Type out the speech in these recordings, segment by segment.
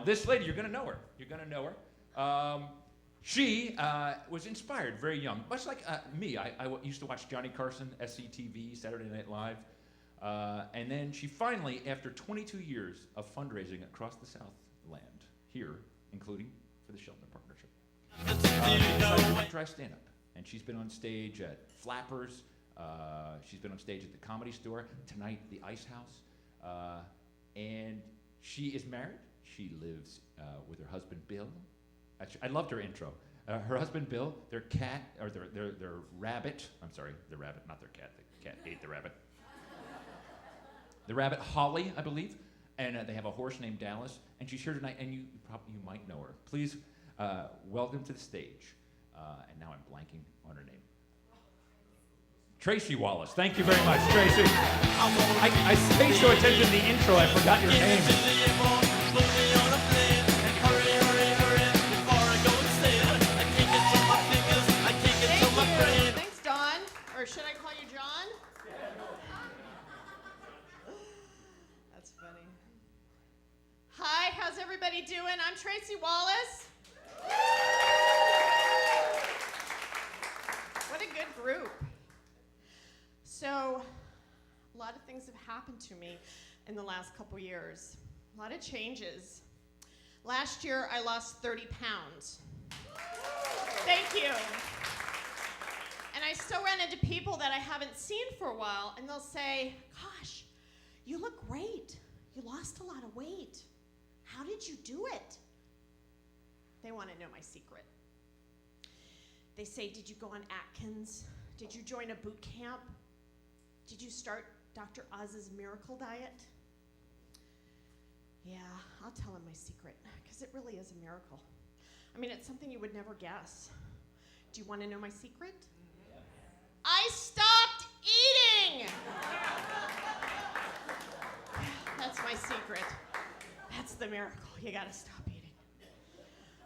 This lady, you're going to know her. You're going to know her. She was inspired very young, much like me. I used to watch Johnny Carson, SCTV, Saturday Night Live. And then she finally, after 22 years of fundraising across the Southland, here, including for the Shelton Partnership, decided to try stand-up. And she's been on stage at Flappers. She's been on stage at the Comedy Store. Tonight, the Ice House. And she is married. She lives with her husband, Bill. Actually, I loved her intro. Her husband, Bill, their cat, or their rabbit. I'm sorry, the rabbit, not their cat. The cat ate the rabbit. The rabbit, Holly, I believe. And they have a horse named Dallas. And she's here tonight, and you might know her. Please welcome to the stage. And now I'm blanking on her name. Tracy Wallace. Thank you very much, Tracy. I paid so attention to the intro, I forgot your name. Thanks, Don. Or should I call you John? That's funny. Hi, how's everybody doing? I'm Tracy Wallace. What a good group. So, a lot of things have happened to me in the last couple years. A lot of changes. Last year, I lost 30 pounds. Thank you. And I still run into people that I haven't seen for a while, and they'll say, gosh, you look great. You lost a lot of weight. How did you do it? They want to know my secret. They say, did you go on Atkins? Did you join a boot camp? Did you start Dr. Oz's miracle diet? Yeah, I'll tell him my secret, because it really is a miracle. I mean, it's something you would never guess. Do you want to know my secret? Yes. I stopped eating! That's my secret. That's the miracle. You gotta stop eating.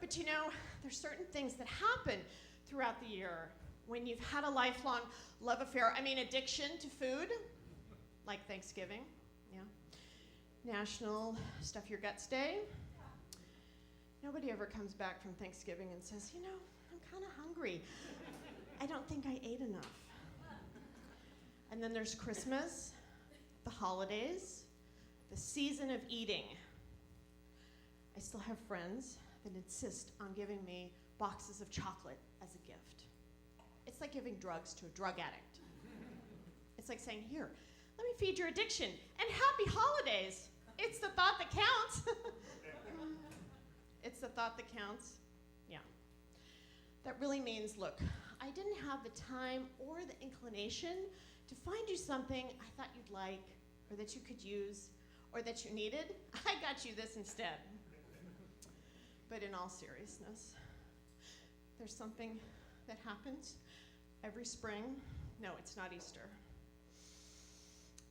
But you know, there's certain things that happen throughout the year when you've had a lifelong love affair, addiction to food, like Thanksgiving, yeah. National Stuff Your Guts Day. Nobody ever comes back from Thanksgiving and says, you know, I'm kind of hungry. I don't think I ate enough. And then there's Christmas, the holidays, the season of eating. I still have friends that insist on giving me boxes of chocolate as a gift. It's like giving drugs to a drug addict. It's like saying, here, let me feed your addiction, and happy holidays. It's the thought that counts. It's the thought that counts. Yeah. That really means, look, I didn't have the time or the inclination to find you something I thought you'd like, or that you could use, or that you needed. I got you this instead. But in all seriousness, there's something that happens every spring. No, it's not Easter.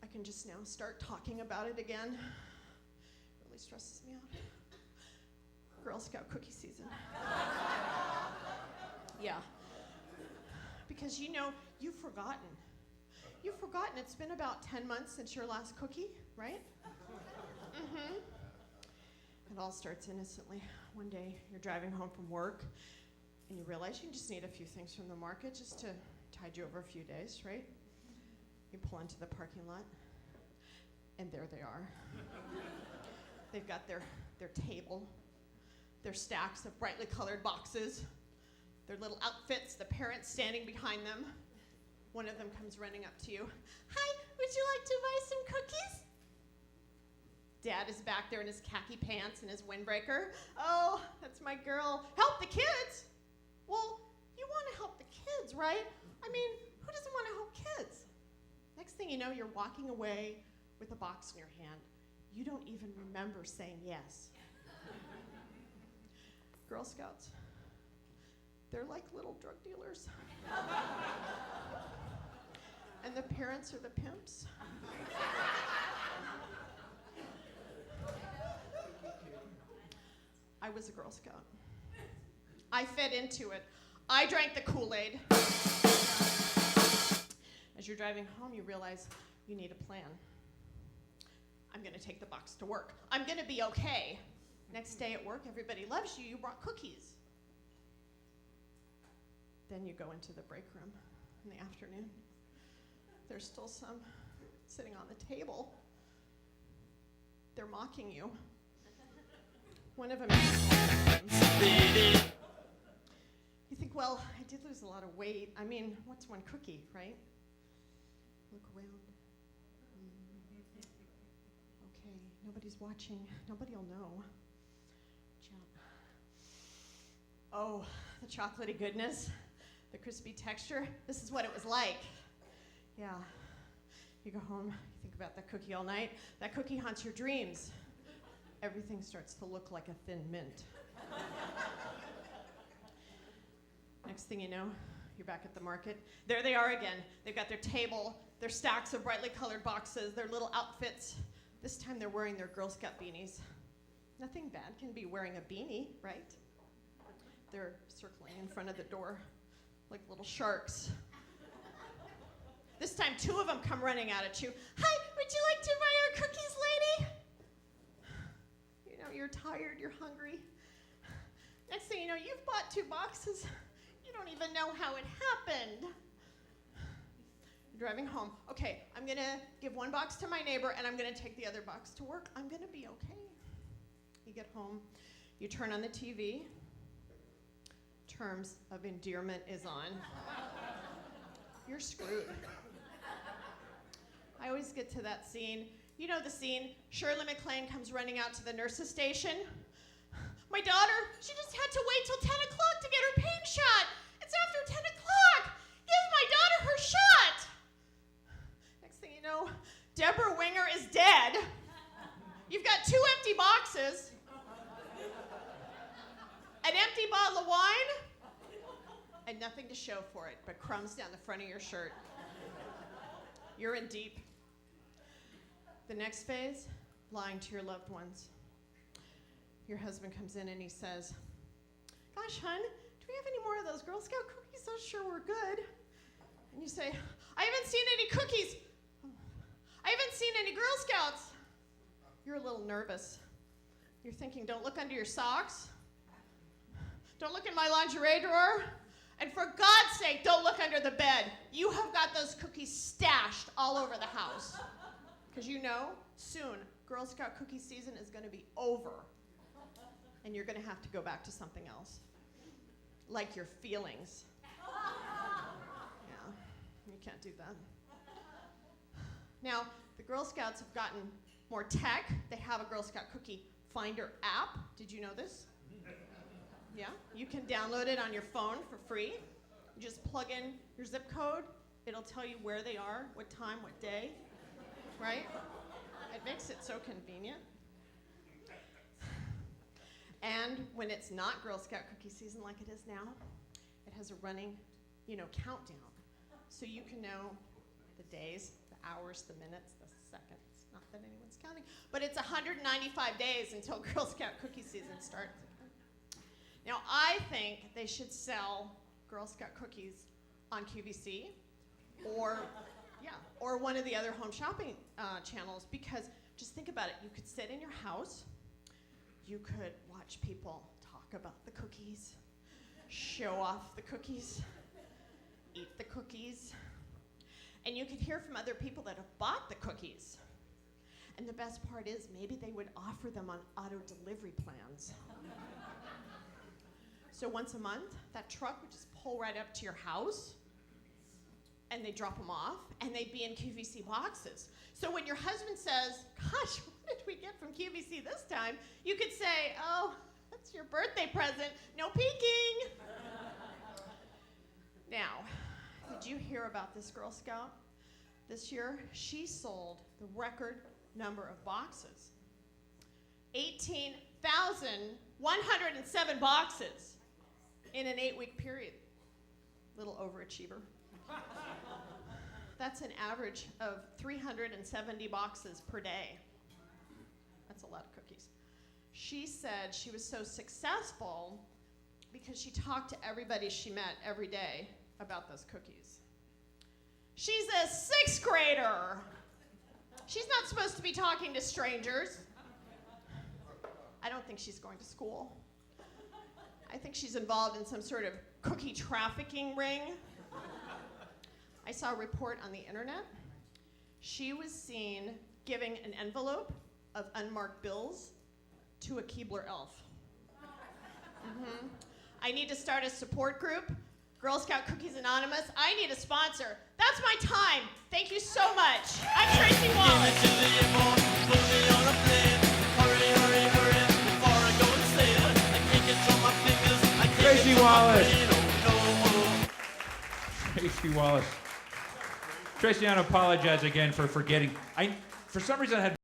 I can just now start talking about it again. It really stresses me out. Girl Scout cookie season. Yeah. Because you know, you've forgotten. You've forgotten it's been about 10 months since your last cookie, right? Mm-hmm. It all starts innocently. One day, you're driving home from work, and you realize you just need a few things from the market just to tide you over a few days, right? You pull into the parking lot, and there they are. They've got their table, their stacks of brightly colored boxes, their little outfits, the parents standing behind them. One of them comes running up to you. Hi, would you like to buy some cookies? Dad is back there in his khaki pants and his windbreaker. Oh, that's my girl. Help the kids? Well, you want to help the kids, right? I mean, who doesn't want to help kids? Next thing you know, you're walking away with a box in your hand. You don't even remember saying yes. Girl Scouts, they're like little drug dealers. And the parents are the pimps. I was a Girl Scout. I fed into it. I drank the Kool-Aid. As you're driving home, you realize you need a plan. I'm going to take the box to work. I'm going to be okay. Next day at work, everybody loves you. You brought cookies. Then you go into the break room in the afternoon. There's still some sitting on the table. They're mocking you. One of them is, you think, well, I did lose a lot of weight. I mean, what's one cookie, right? Look around. Okay, nobody's watching. Nobody will know. Oh, the chocolatey goodness, the crispy texture. This is what it was like. Yeah. You go home, you think about that cookie all night. That cookie haunts your dreams. Everything starts to look like a thin mint. Next thing you know, you're back at the market. There they are again. They've got their table, their stacks of brightly colored boxes, their little outfits. This time they're wearing their Girl Scout beanies. Nothing bad can be wearing a beanie, right? They're circling in front of the door like little sharks. This time, two of them come running out at you. Hi, would you like to buy our cookies, lady? You know, you're tired, you're hungry. Next thing you know, you've bought 2 boxes. You don't even know how it happened. You're driving home. Okay, I'm gonna give 1 box to my neighbor and I'm gonna take the other box to work. I'm gonna be okay. You get home, you turn on the TV. Terms of endearment is on. You're screwed. I always get to that scene. You know the scene, Shirley MacLaine comes running out to the nurse's station. My daughter, she just had to wait till 10 o'clock to get her pain shot. It's after 10 o'clock. Give my daughter her shot. Next thing you know, Deborah Winger is dead. You've got 2 empty boxes, an empty bottle of wine, and nothing to show for it but crumbs down the front of your shirt. You're in deep. The next phase, lying to your loved ones. Your husband comes in and he says, gosh, hon, do we have any more of those Girl Scout cookies? Those sure were good. And you say, I haven't seen any cookies. I haven't seen any Girl Scouts. You're a little nervous. You're thinking, don't look under your socks. Don't look in my lingerie drawer. And for God's sake, don't look under the bed. You have got those cookies stashed all over the house. Because you know, soon, Girl Scout cookie season is going to be over. And you're going to have to go back to something else. Like your feelings. Yeah, you can't do that. Now, the Girl Scouts have gotten more tech. They have a Girl Scout cookie finder app. Did you know this? Yeah, you can download it on your phone for free. You just plug in your zip code. It'll tell you where they are, what time, what day, right? It makes it so convenient. And when it's not Girl Scout cookie season like it is now, it has a running, countdown. So you can know the days, the hours, the minutes, the seconds. Not that anyone's counting, but it's 195 days until Girl Scout cookie season starts. Now, I think they should sell Girl Scout cookies on QVC or one of the other home shopping channels, because just think about it. You could sit in your house. You could watch people talk about the cookies, show off the cookies, eat the cookies, and you could hear from other people that have bought the cookies. And the best part is maybe they would offer them on auto delivery plans. So once a month, that truck would just pull right up to your house, and they'd drop them off, and they'd be in QVC boxes. So when your husband says, gosh, what did we get from QVC this time? You could say, oh, that's your birthday present, no peeking. Now, did you hear about this Girl Scout? This year, she sold the record number of boxes. 18,107 boxes in an 8-week period. Little overachiever. That's an average of 370 boxes per day. That's a lot of cookies. She said she was so successful because she talked to everybody she met every day about those cookies. She's a 6th grader. She's not supposed to be talking to strangers. I don't think she's going to school. I think she's involved in some sort of cookie trafficking ring. I saw a report on the internet. She was seen giving an envelope of unmarked bills to a Keebler elf. I need to start a support group, Girl Scout Cookies Anonymous. I need a sponsor. That's my time. Thank you so much. I'm Tracy Wallace. Tracy Wallace. Tracy Wallace. Tracy, I want to apologize again for forgetting. For some reason, I had